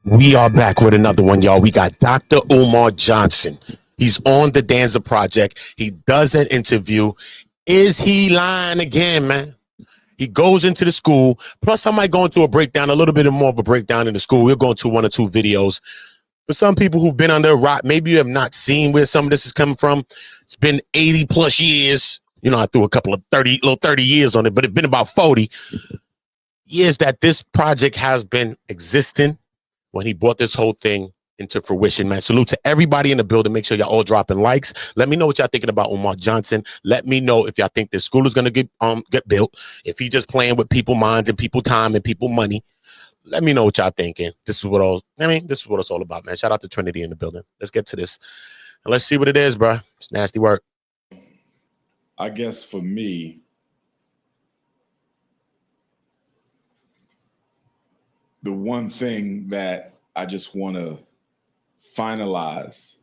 We are back with another one, y'all. We got Dr. Umar Johnson. He's on the Danza project. He does an interview. Is he lying again, man? He goes into the school. Plus, I might go into a breakdown, a little bit more of a breakdown in the school. We'll go into one or two videos. For some people who've been under a rock, maybe you have not seen where some of this is coming from. It's been 80 plus years. You know, I threw a couple of 30 years on it, but it's been about 40 years that this project has been existing when he brought this whole thing into fruition, man. Salute to everybody in the building. Make sure y'all all dropping likes. Let me know what y'all thinking about Umar Johnson. Let me know if y'all think this school is gonna get built. If he just playing with people's minds and people time and people money. Let me know what y'all thinking. This is what it's all about, man. Shout out to Trinity in the building. Let's get to this. And let's see what it is, bro. It's nasty work. I guess for me, the one thing that I just want to finalize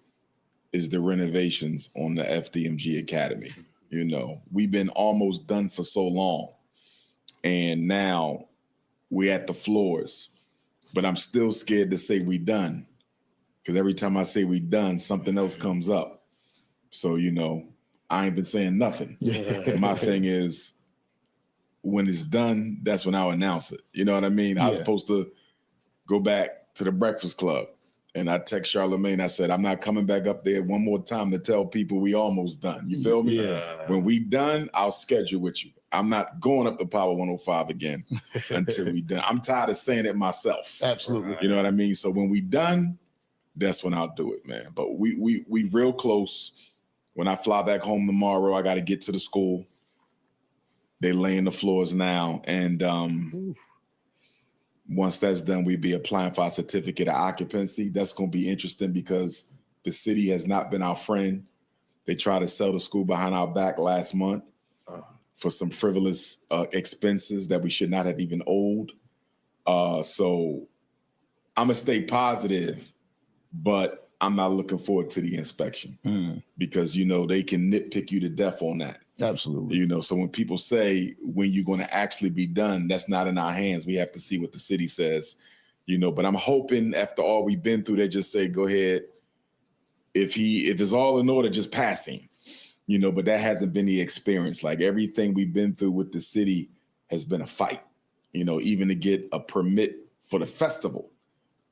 is the renovations on the FDMG Academy. You know, we've been almost done for so long, and now we're at the floors, but I'm still scared to say we done, because every time I say we done, something else comes up. So, you know, I ain't been saying nothing. My thing is, when it's done, that's when I'll announce it. You know what I mean? I was supposed to go back to the Breakfast Club, and I text Charlamagne. I said, I'm not coming back up there one more time to tell people we almost done. You feel me? Yeah. When we done, I'll schedule with you. I'm not going up to Power 105 again until we done. I'm tired of saying it myself. Absolutely. You know what I mean? So when we done, that's when I'll do it, man. But we real close. When I fly back home tomorrow, I got to get to the school. They laying the floors now, and once that's done, we'd be applying for our certificate of occupancy. That's going to be interesting because the city has not been our friend. They tried to sell the school behind our back last month for some frivolous expenses that we should not have even owed. So I'm going to stay positive, but I'm not looking forward to the inspection because, you know, they can nitpick you to death on that. Absolutely. You know, so when people say when you're going to actually be done, that's not in our hands. We have to see what the city says, you know, but I'm hoping after all we've been through, they just say, go ahead. If it's all in order, just pass him, you know, but that hasn't been the experience. Like everything we've been through with the city has been a fight, you know, even to get a permit for the festival.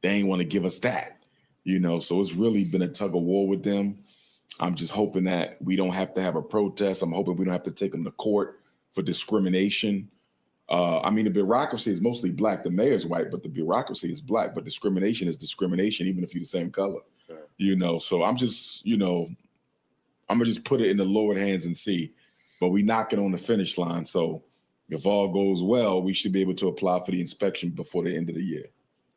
They ain't want to give us that. You know, so it's really been a tug of war with them. I'm just hoping that we don't have to have a protest. I'm hoping we don't have to take them to court for discrimination. I mean, the bureaucracy is mostly black. The mayor's white, but the bureaucracy is black. But discrimination is discrimination, even if you're the same color. Right. You know, so I'm just, you know, I'm going to just put it in the Lord's hands and see. But we knock it on the finish line. So if all goes well, we should be able to apply for the inspection before the end of the year.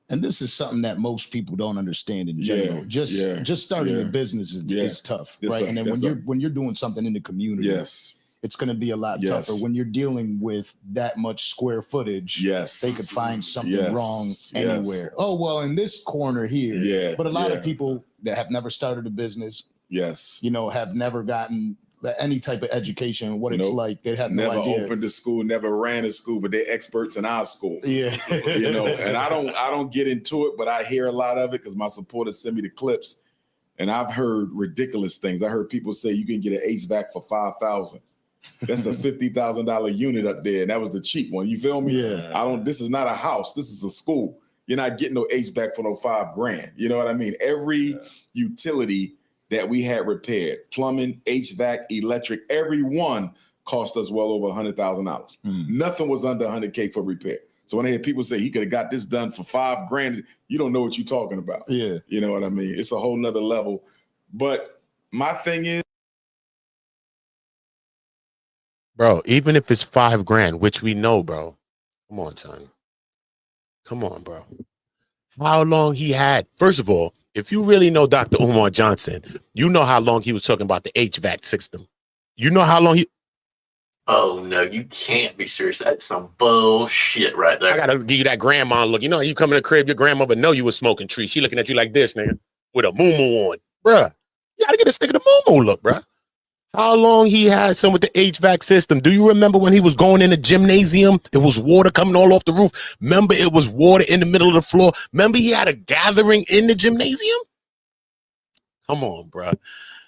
And this is something that most people don't understand in general. Just starting a business is tough, right? And then when you're doing something in the community, it's going to be a lot tougher. When you're dealing with that much square footage, they could find something wrong anywhere. Oh, well, in this corner here. But a lot of people that have never started a business, you know, have never gotten any type of education, what it's like. They have no idea. Never opened a school, never ran a school, but they're experts in our school. You know, and I don't get into it, but I hear a lot of it because my supporters send me the clips, and I've heard ridiculous things. I heard people say you can get an HVAC for $5,000. That's a $50,000 unit up there, and that was the cheap one. You feel me? This is not a house. This is a school. You're not getting no HVAC for no $5,000. You know what I mean? Every utility that we had repaired, plumbing, HVAC, electric, every one cost us well over $100,000. Nothing was under $100K for repair. So when I hear people say he could have got this done for $5,000, you don't know what you're talking about. You know what I mean? It's a whole nother level. But my thing is, bro, even if it's $5,000, which we know, bro. Come on, son. Come on, bro. How long he had? First of all, if you really know Dr. Umar Johnson, you know how long he was talking about the HVAC system. You know how long he... Oh, no, you can't be serious. That's some bullshit right there. I got to give you that grandma look. You know, you come in the crib, your grandmother know you was smoking trees. She looking at you like this, nigga, with a moo-moo on. Bruh, you got to get this nigga the moo-moo look, bruh. How long he had some with the HVAC system? Do you remember when he was going in the gymnasium? It was water coming all off the roof. Remember, it was water in the middle of the floor. Remember, he had a gathering in the gymnasium? Come on, bro.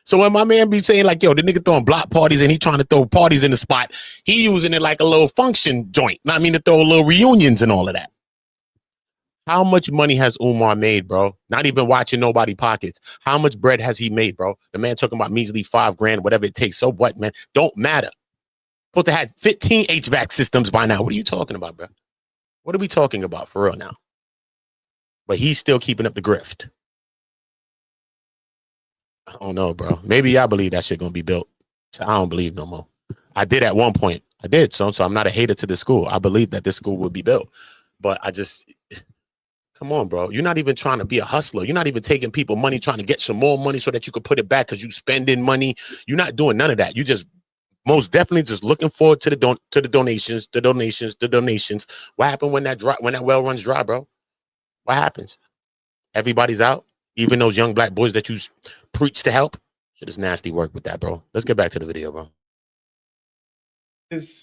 So when my man be saying like, yo, the nigga throwing block parties and he trying to throw parties in the spot, he using it like a little function joint. I mean, to throw little reunions and all of that. How much money has Umar made, bro? Not even watching nobody pockets. How much bread has he made, bro? The man talking about measly $5 grand, whatever it takes. So what, man? Don't matter. Supposed to have 15 HVAC systems by now. What are you talking about, bro? What are we talking about for real now? But he's still keeping up the grift. I don't know, bro. Maybe I believe that shit gonna be built. So I don't believe no more. I did at one point. I did. So I'm not a hater to this school. I believe that this school will be built. But I just... Come on, bro. You're not even trying to be a hustler. You're not even taking people money, trying to get some more money so that you could put it back because you spending money. You're not doing none of that. You just most definitely just looking forward to the donations. What happened when that well runs dry, bro? What happens? Everybody's out, even those young black boys that you preach to help. Shit is nasty work with that, bro. Let's get back to the video, bro. If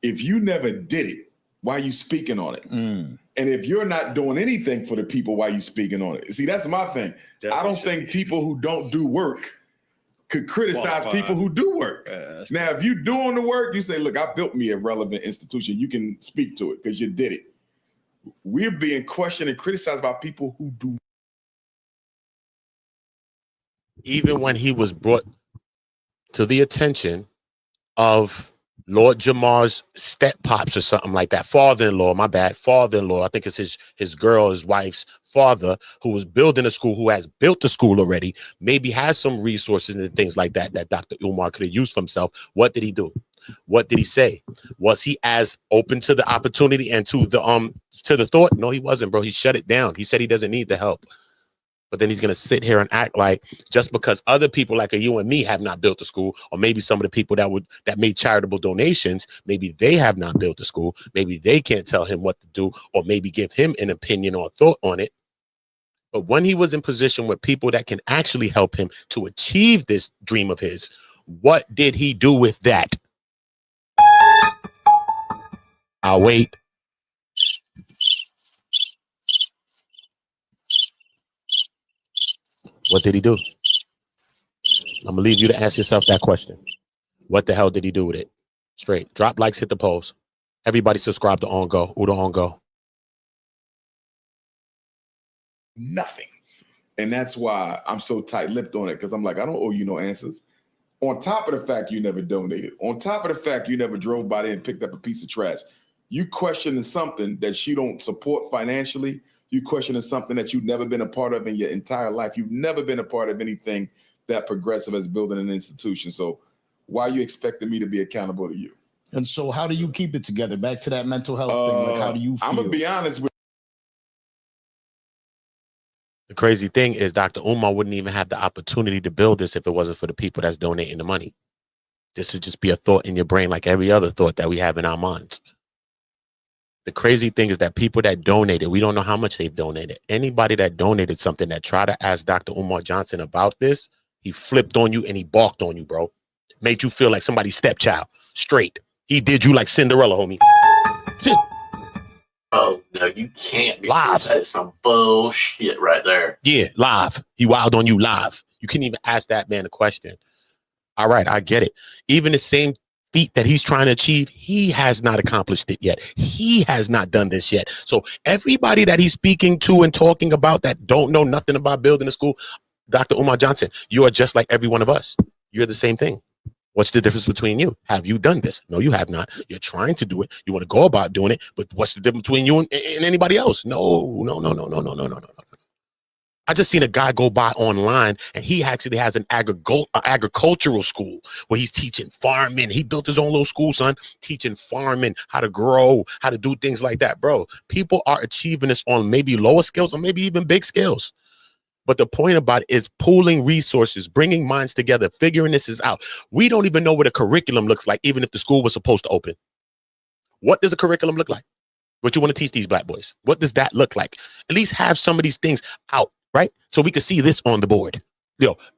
you never did it, why are you speaking on it? And if you're not doing anything for the people, why are you speaking on it? See, that's my thing. Definitely I don't think people who don't do work could criticize people who do work. Now, if you're doing the work, you say, look, I built me a relevant institution. You can speak to it because you did it. We're being questioned and criticized by people who do. Even when he was brought to the attention of Lord Jamar's step pops or something like that. Father-in-law, my bad. Father-in-law. I think it's his girl, his wife's father, who was building a school, who has built the school already, maybe has some resources and things like that that Dr. Umar could have used for himself. What did he do? What did he say? Was he as open to the opportunity and to the thought? No, he wasn't, bro. He shut it down. He said he doesn't need the help. But then he's going to sit here and act like just because other people like you and me have not built a school, or maybe some of the people that made charitable donations, maybe they have not built a school. Maybe they can't tell him what to do, or maybe give him an opinion or thought on it. But when he was in position with people that can actually help him to achieve this dream of his, what did he do with that? I'll wait. What did he do? I'm gonna leave you to ask yourself that question. What the hell did he do with it? Straight. Drop likes, hit the polls. Everybody subscribe to On Go. Udo On Go. Nothing. And that's why I'm so tight-lipped on it, because I'm like, I don't owe you no answers. On top of the fact you never donated, on top of the fact you never drove by there and picked up a piece of trash, you questioning something that you don't support financially. You questioning something that you've never been a part of in your entire life. You've never been a part of anything that progressive as building an institution. So why are you expecting me to be accountable to you? And so how do you keep it together? Back to that mental health thing. Like, how do you feel? I'm going to be honest with The crazy thing is Dr. Umar wouldn't even have the opportunity to build this if it wasn't for the people that's donating the money. This would just be a thought in your brain like every other thought that we have in our minds. The crazy thing is that people that donated, we don't know how much they've donated. Anybody that donated something that tried to ask Dr. Umar Johnson about this, he flipped on you and he balked on you, bro. Made you feel like somebody's stepchild. Straight. He did you like Cinderella, homie. Oh, no, you can't be live. That is some bullshit right there. Yeah, live. He wild on you live. You couldn't even ask that man a question. All right, I get it. Even the same feat that he's trying to achieve, he has not accomplished it yet. He has not done this yet. So everybody that he's speaking to and talking about that don't know nothing about building a school, Dr. Umar Johnson, you are just like every one of us. You're the same thing. What's the difference between you? Have you done this? No, you have not. You're trying to do it. You want to go about doing it, but what's the difference between you and anybody else? No. I just seen a guy go by online, and he actually has an agricultural school where he's teaching farming. He built his own little school, son, teaching farming, how to grow, how to do things like that, bro. People are achieving this on maybe lower scales or maybe even big scales. But the point about it is pooling resources, bringing minds together, figuring this is out. We don't even know what a curriculum looks like, even if the school was supposed to open. What does a curriculum look like? What you want to teach these black boys? What does that look like? At least have some of these things out. Right? So we could see this on the board.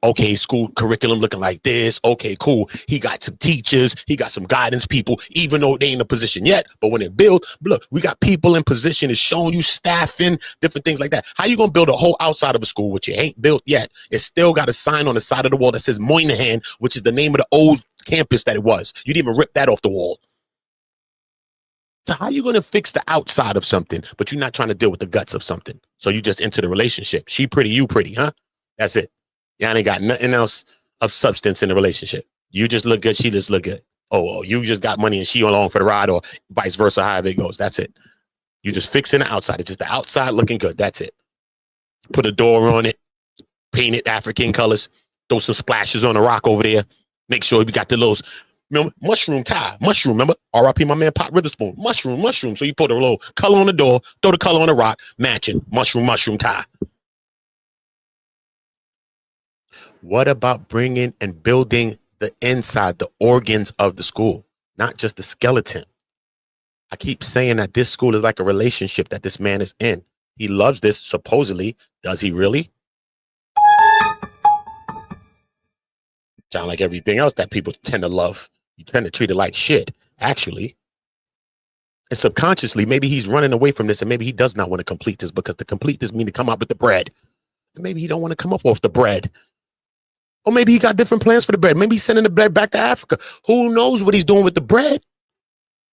Okay, school curriculum looking like this. Okay, cool. He got some teachers. He got some guidance people, even though they ain't in a position yet. But when it build, look, we got people in position. It's showing you staffing, different things like that. How you going to build a whole outside of a school, which you ain't built yet? It's still got a sign on the side of the wall that says Moynihan, which is the name of the old campus that it was. You didn't even rip that off the wall. So how you going to fix the outside of something, but you're not trying to deal with the guts of something? So you just enter the relationship. She pretty, you pretty, huh? That's it. Y'all ain't got nothing else of substance in the relationship. You just look good. She just look good. Oh, you just got money and she along for the ride, or vice versa, however it goes. That's it. You just fixing the outside. It's just the outside looking good. That's it. Put a door on it. Paint it African colors. Throw some splashes on the rock over there. Make sure we got the little mushroom tie. Mushroom, remember? R.I.P. my man Pop Witherspoon. Mushroom. So you put a little color on the door, throw the color on the rock, matching. Mushroom tie. What about bringing and building the inside, the organs of the school, not just the skeleton? I keep saying that this school is like a relationship that this man is in. He loves this, supposedly. Does he really? Sound like everything else that people tend to love. You tend to treat it like shit, actually. And subconsciously, maybe he's running away from this, and maybe he does not want to complete this, because to complete this means to come out with the bread. And maybe he don't want to come up off the bread. Or maybe he got different plans for the bread. Maybe he's sending the bread back to Africa. Who knows what he's doing with the bread?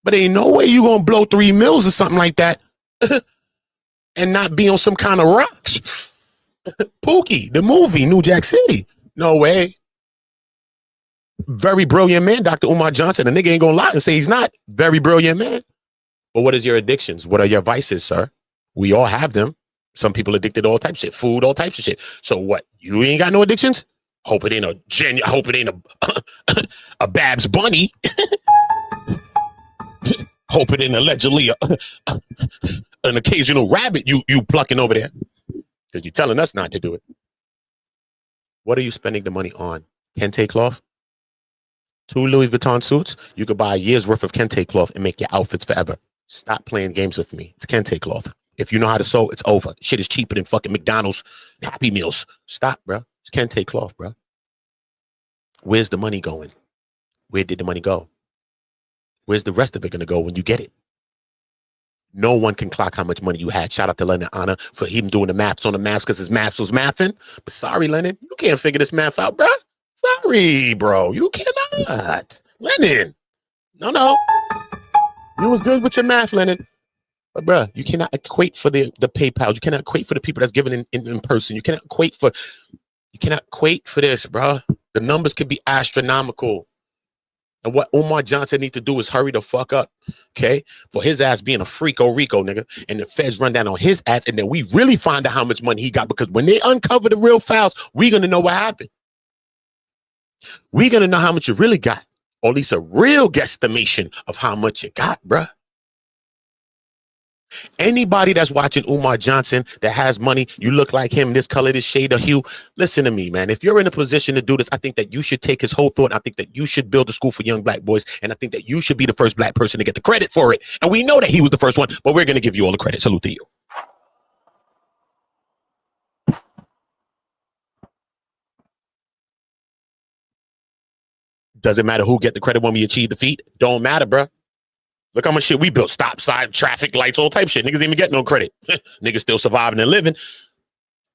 But ain't no way you gonna blow 3 meals or something like that and not be on some kind of rocks. Pookie, the movie, New Jack City. No way. Very brilliant man, Dr. Umar Johnson. A nigga ain't gonna lie and say he's not. Very brilliant man. But what is your addictions? What are your vices, sir? We all have them. Some people addicted to all types of shit. Food, all types of shit. So what? You ain't got no addictions? Hope it ain't a Babs Bunny. Hope it ain't allegedly an occasional rabbit you plucking over there. Because you're telling us not to do it. What are you spending the money on? Kente cloth? 2 Louis Vuitton suits? You could buy a year's worth of Kente cloth and make your outfits forever. Stop playing games with me. It's Kente cloth. If you know how to sew, it's over. Shit is cheaper than fucking McDonald's Happy Meals. Stop, bro. It's Kente cloth, bro. Where's the money going? Where did the money go? Where's the rest of it going to go when you get it? No one can clock how much money you had. Shout out to Lennon Honor for him doing the maths on the maths because his maths was mathing. But sorry, Lennon, you can't figure this math out, bro. Sorry, bro. You cannot. Lennon. No. You was good with your math, Lennon. But, bro, you cannot equate for the PayPal. You cannot equate for the people that's giving in person. You cannot equate for this, bro. The numbers could be astronomical. And what Umar Johnson needs to do is hurry the fuck up, okay? For his ass being a freako Rico, nigga. And the feds run down on his ass, and then we really find out how much money he got, because when they uncover the real files, we're going to know what happened. We're going to know how much you really got, or at least a real guesstimation of how much you got, bruh. Anybody that's watching Umar Johnson that has money, you look like him, this color, this shade of hue, listen to me, man. If you're in a position to do this, I think that you should take his whole thought. I think that you should build a school for young black boys, and I think that you should be the first black person to get the credit for it. And we know that he was the first one, but we're going to give you all the credit. Salute to you. Doesn't matter who get the credit when we achieve the feat. Don't matter, bro. Look how much shit we built. Stop sign, traffic lights, all type of shit. Niggas didn't even get no credit. Niggas still surviving and living.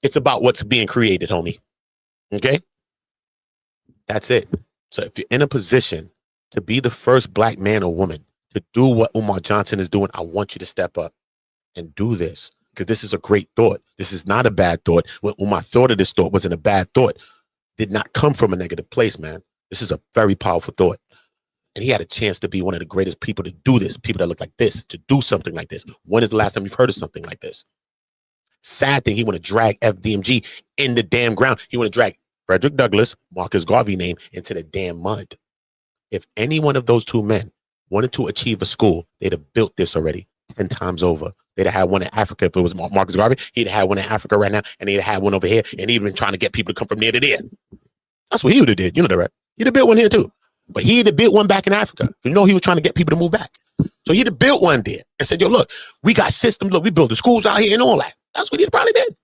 It's about what's being created, homie. Okay? That's it. So if you're in a position to be the first black man or woman to do what Umar Johnson is doing, I want you to step up and do this, because this is a great thought. This is not a bad thought. When Umar thought of this thought, wasn't a bad thought. Did not come from a negative place, man. This is a very powerful thought. And he had a chance to be one of the greatest people to do this, people that look like this, to do something like this. When is the last time you've heard of something like this? Sad thing, he want to drag FDMG in the damn ground. He want to drag Frederick Douglass, Marcus Garvey name, into the damn mud. If any one of those two men wanted to achieve a school, they'd have built this already 10 times over. They'd have had one in Africa. If it was Marcus Garvey, he'd have had one in Africa right now, and he'd have had one over here, and he'd been trying to get people to come from there to there. That's what he would have did. You know that, right? He'd have built one here too. But he'd have built one back in Africa. You know, he was trying to get people to move back. So he'd have built one there and said, yo, look, we got systems. Look, we build the schools out here and all that. That's what he probably did.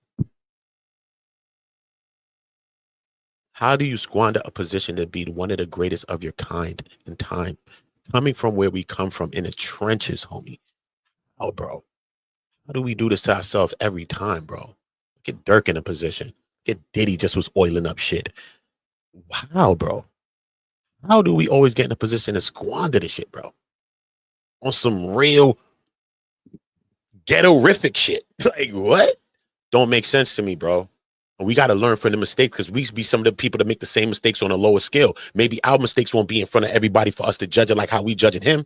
How do you squander a position to be one of the greatest of your kind in time? Coming from where we come from in the trenches, homie. Oh, bro. How do we do this to ourselves every time, bro? Get Dirk in a position. Get Diddy just was oiling up shit. Wow, bro. How do we always get in a position to squander this shit, bro? On some real ghetto-rific shit. Like, what? Don't make sense to me, bro. And we got to learn from the mistakes because we be some of the people that make the same mistakes on a lower scale. Maybe our mistakes won't be in front of everybody for us to judge it like how we judging him,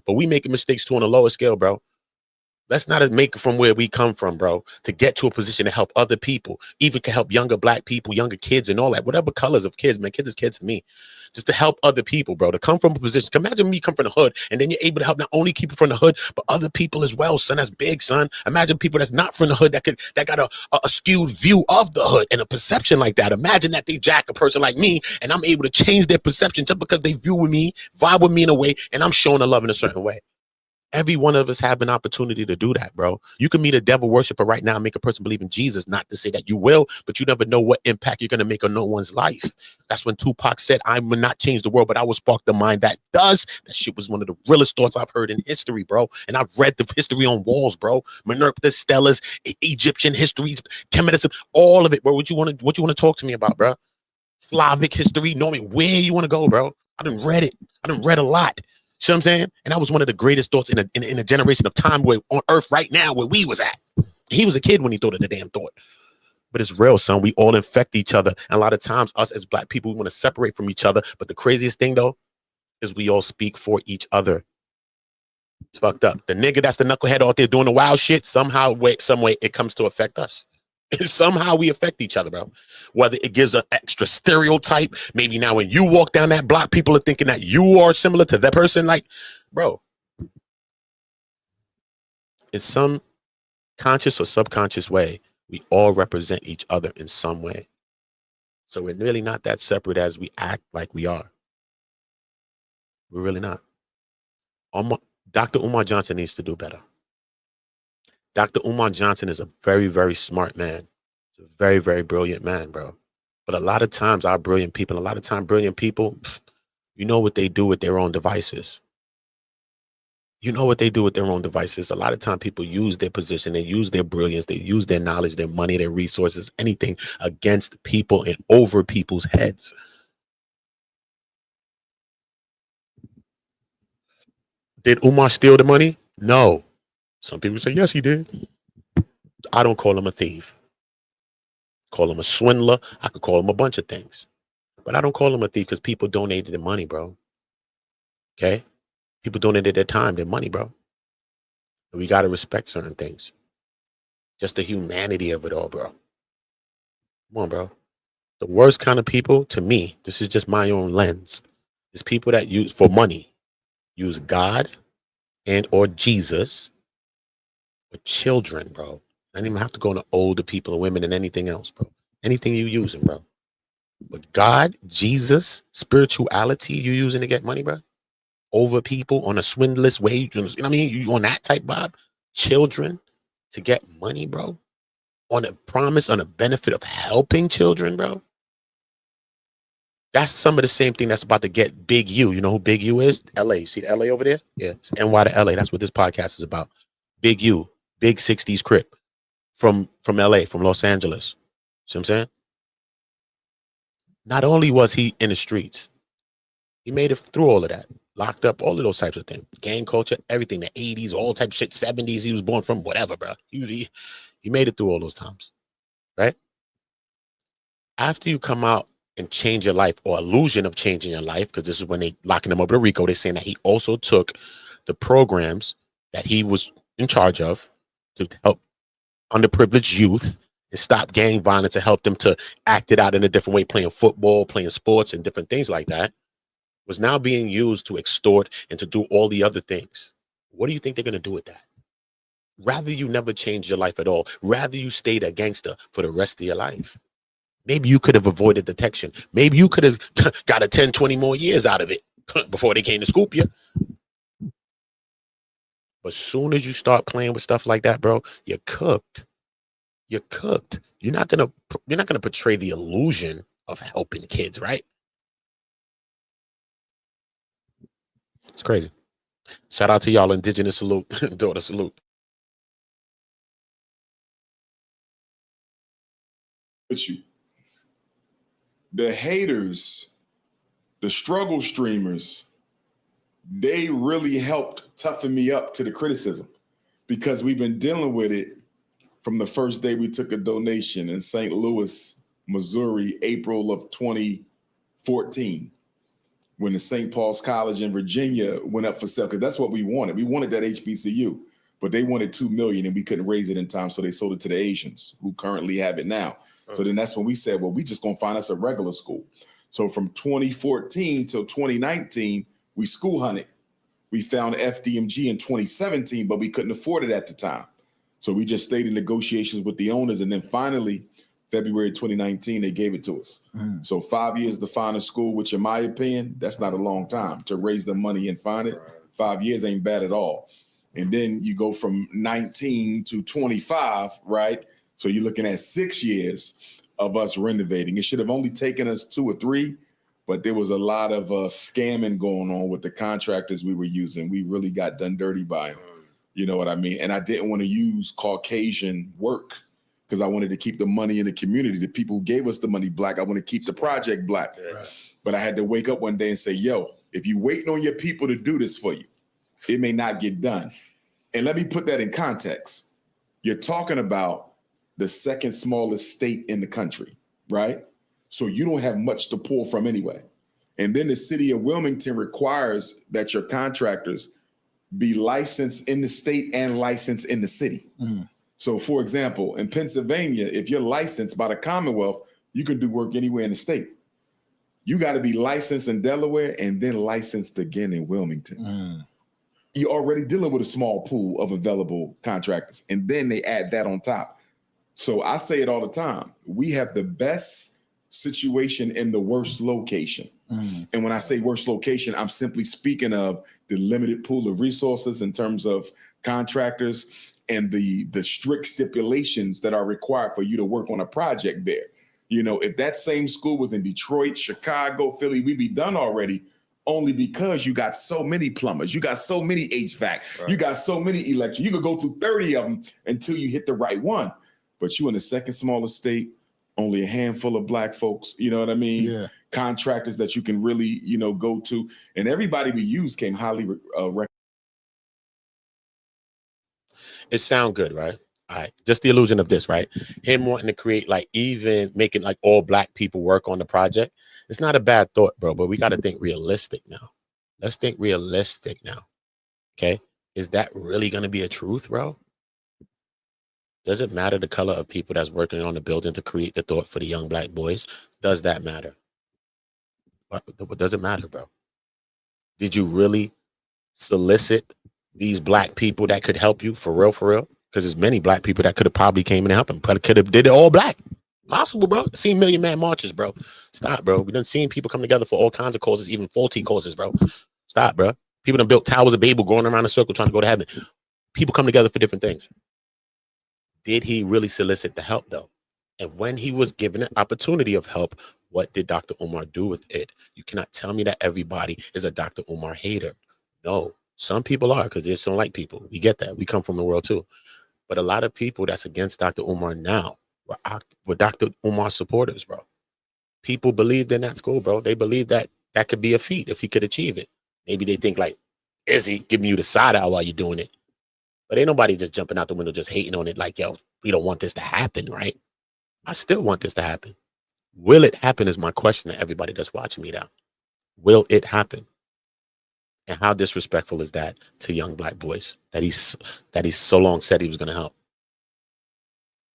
but we making mistakes too on a lower scale, bro. Let's not make it from where we come from, bro, to get to a position to help other people, even can help younger black people, younger kids and all that, whatever colors of kids, man, kids is kids to me, just to help other people, bro, to come from a position. Imagine me come from the hood and then you're able to help not only people from the hood, but other people as well, son. That's big, son. Imagine people that's not from the hood that got a skewed view of the hood and a perception like that. Imagine that they jack a person like me and I'm able to change their perception just because they view with me, vibe with me in a way, and I'm showing the love in a certain way. Every one of us have an opportunity to do that, bro. You can meet a devil worshiper right now and make a person believe in Jesus. Not to say that you will, but you never know what impact you're going to make on no one's life. That's when Tupac said, I will not change the world, but I will spark the mind that does. That shit was one of the realest thoughts I've heard in history, bro. And I've read the history on walls, bro. Minerva, Stellas, Egyptian histories, Kemetism, all of it, bro. What you want to talk to me about, bro? Slavic history, knowing where you want to go, bro. I done read it. I done read a lot. See what I'm saying? And that was one of the greatest thoughts in a generation of time where on earth right now where we was at. He was a kid when he thought of the damn thought. But it's real, son. We all infect each other. And a lot of times us as black people, we want to separate from each other. But the craziest thing, though, is we all speak for each other. It's fucked up. The nigga that's the knucklehead out there doing the wild shit, somehow, some way, it comes to affect us. Somehow we affect each other, bro. Whether it gives an extra stereotype, maybe now when you walk down that block, people are thinking that you are similar to that person. Like, bro, in some conscious or subconscious way, we all represent each other in some way. So we're really not that separate as we act like we are. We're really not. Dr. Umar Johnson needs to do better. Dr. Umar Johnson is a very, very smart man. He's a very, very brilliant man, bro. But a lot of times brilliant people, you know what they do with their own devices. You know what they do with their own devices. A lot of time people use their position, they use their brilliance, they use their knowledge, their money, their resources, anything against people and over people's heads. Did Umar steal the money? No. Some people say, yes, he did. I don't call him a thief. Call him a swindler. I could call him a bunch of things. But I don't call him a thief because people donated their money, bro. Okay? People donated their time, their money, bro. And we got to respect certain things. Just the humanity of it all, bro. Come on, bro. The worst kind of people, to me, this is just my own lens, is people that use, for money, use God and or Jesus for children, bro. I don't even have to go into older people and women and anything else, bro. Anything you using, bro. But God, Jesus, spirituality you using to get money, bro. Over people on a swindless way. You know what I mean? You on that type, Bob? Children to get money, bro. On a promise, on a benefit of helping children, bro. That's some of the same thing that's about to get Big U. You know who Big U is? LA. You see the LA over there? Yeah, it's NY to LA. That's what this podcast is about. Big U, Big 60s Crip from LA, from Los Angeles. See what I'm saying? Not only was he in the streets, he made it through all of that. Locked up, all of those types of things. Gang culture, everything, the 80s, all type of shit, 70s. He was born from whatever, bro. He made it through all those times, right? After you come out and change your life, or illusion of changing your life, because this is when they locking him up to RICO, they're saying that he also took the programs that he was in charge of to help underprivileged youth and stop gang violence and help them to act it out in a different way, playing football, playing sports, and different things like that, was now being used to extort and to do all the other things. What do you think they're going to do with that? Rather you never change your life at all. Rather you stayed a gangster for the rest of your life. Maybe you could have avoided detection. Maybe you could have got a 10, 20 more years out of it before they came to scoop you. But as soon as you start playing with stuff like that, bro, you're cooked. You're cooked. You're not gonna portray the illusion of helping kids, right? It's crazy. Shout out to y'all, indigenous salute, daughter salute. With you. The haters, the struggle streamers, they really helped toughen me up to the criticism because we've been dealing with it from the first day we took a donation in St. Louis, Missouri, April of 2014, when the St. Paul's College in Virginia went up for sale, because that's what we wanted. We wanted that HBCU, but they wanted $2 million and we couldn't raise it in time, so they sold it to the Asians who currently have it now. So then that's when we said, well, we just gonna find us a regular school. So from 2014 till 2019, we school hunted. We found FDMG in 2017, but we couldn't afford it at the time. So we just stayed in negotiations with the owners. And then finally, February 2019, they gave it to us. So 5 years to find a school, which in my opinion, that's not a long time to raise the money and find it. 5 years ain't bad at all. And then you go from 19 to 25, right? So you're looking at 6 years of us renovating. It should have only taken us 2 or 3, but there was a lot of scamming going on with the contractors we were using. We really got done dirty by them. You know what I mean? And I didn't want to use Caucasian work because I wanted to keep the money in the community. The people who gave us the money black, I want to keep the project black. Right. But I had to wake up one day and say, yo, if you're waiting on your people to do this for you, it may not get done. And let me put that in context. You're talking about the second smallest state in the country, right? So you don't have much to pull from anyway. And then the city of Wilmington requires that your contractors be licensed in the state and licensed in the city. So for example, in Pennsylvania, if you're licensed by the Commonwealth, you can do work anywhere in the state. You got to be licensed in Delaware and then licensed again in Wilmington. You're already dealing with a small pool of available contractors. And then they add that on top. So I say it all the time. We have the best situation in the worst location. And when I say worst location, I'm simply speaking of the limited pool of resources in terms of contractors and the strict stipulations that are required for you to work on a project there. You know, if that same school was in Detroit, Chicago, Philly, we'd be done already, only because you got so many plumbers, you got so many HVAC, you got so many electric. You could go through 30 of them until you hit the right one. But you in the second smallest state, only a handful of black folks, you know what I mean? Yeah. Contractors that you can really, you know, go to. And everybody we use came highly recommended. It sound good, right? All right. Just the illusion of this, right? Him wanting to create, like, even making like all black people work on the project. It's not a bad thought, bro, but we got to think realistic now. Let's think realistic now. Okay. Is that really going to be a truth, bro? Does it matter the color of people that's working on the building to create the thought for the young black boys? Does that matter? What does it matter, bro? Did you really solicit these black people that could help you for real? Because there's many black people that could have probably came in and helped them, but could have did it all black. Possible, bro. Seen Million Man marches, bro. Stop, bro. We done seen people come together for all kinds of causes, even faulty causes, bro. Stop, bro. People done built towers of Babel going around in a circle trying to go to heaven. People come together for different things. Did he really solicit the help, though? And when he was given an opportunity of help, what did Dr. Umar do with it? You cannot tell me that everybody is a Dr. Umar hater. No, some people are, because they just don't like people. We get that. We come from the world too. But a lot of people that's against Dr. Umar now were Dr. Umar supporters, bro. People believed in that school, bro. They believe that that could be a feat if he could achieve it. Maybe they think like, is he giving you the side eye while you're doing it? But ain't nobody just jumping out the window, just hating on it like, yo, we don't want this to happen, right? I still want this to happen. Will it happen is my question to everybody that's watching me now. Will it happen? And how disrespectful is that to young black boys that he's so long said he was going to help?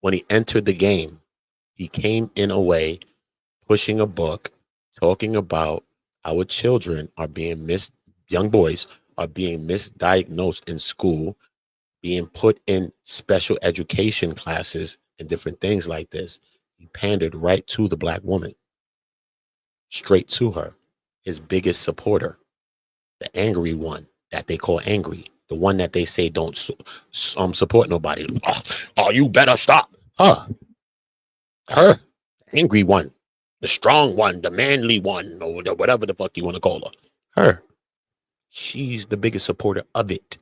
When he entered the game, he came in a way, pushing a book, talking about our children are being young boys are being misdiagnosed in school, being put in special education classes and different things like this. He pandered right to the black woman, straight to her, his biggest supporter, the angry one that they call angry, the one that they say don't support nobody. Oh, you better stop. Her angry one. The strong one, the manly one, or whatever the fuck you want to call her. Her. She's the biggest supporter of it.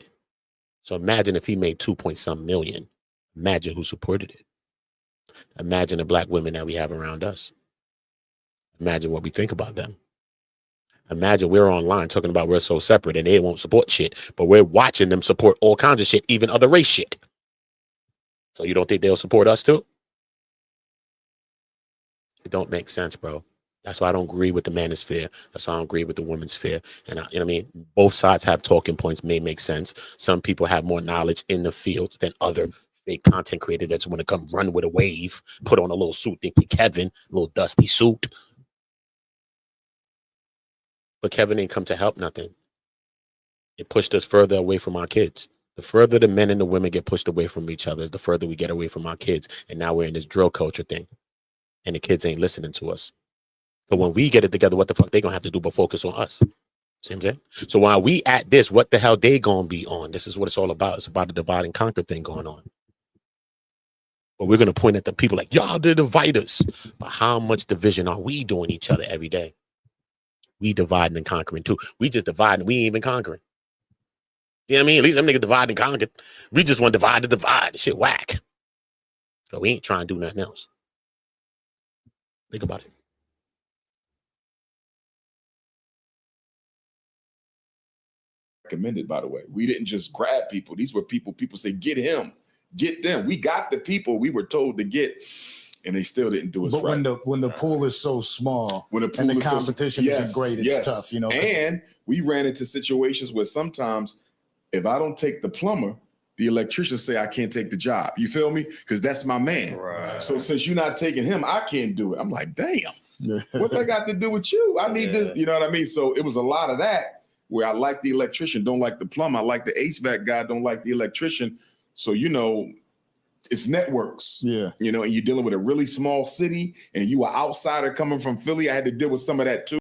So imagine if he made 2-point-some million. Imagine who supported it. Imagine the black women that we have around us. Imagine what we think about them. Imagine we're online talking about we're so separate and they won't support shit, but we're watching them support all kinds of shit, even other race shit. So you don't think they'll support us too? It don't make sense, bro. That's why I don't agree with the manosphere. That's why I don't agree with the women's sphere. And you know what I mean? Both sides have talking points, may make sense. Some people have more knowledge in the fields than other fake content creators that just want to come run with a wave, put on a little suit, think they're Kevin, a little dusty suit. But Kevin ain't come to help nothing. It pushed us further away from our kids. The further the men and the women get pushed away from each other, the further we get away from our kids. And now we're in this drill culture thing. And the kids ain't listening to us. But when we get it together, what the fuck they gonna have to do but focus on us? See what I'm saying? So while we at this, what the hell they gonna be on? This is what it's all about. It's about the divide and conquer thing going on. But we're gonna point at the people like, y'all the dividers. But how much division are we doing each other every day? We dividing and conquering too. We just dividing, we ain't even conquering. You know what I mean? At least them niggas divide and conquer. We just want to divide to divide. This shit whack. So we ain't trying to do nothing else. Think about it. Recommended, by the way. We didn't just grab people. These were people say, get him, get them. We got the people we were told to get, and they still didn't do us right. But when the pool is so small, and the competition isn't great, it's tough, you know. And we ran into situations where sometimes if I don't take the plumber, the electrician say I can't take the job. You feel me? Because that's my man. Right. So since you're not taking him, I can't do it. I'm like, damn, what that got to do with you? I need this, you know what I mean? So it was a lot of that. Where I like the electrician, don't like the plumber. I like the HVAC guy, don't like the electrician. So, you know, it's networks. Yeah. You know, and you're dealing with a really small city and you are outsider coming from Philly. I had to deal with some of that too.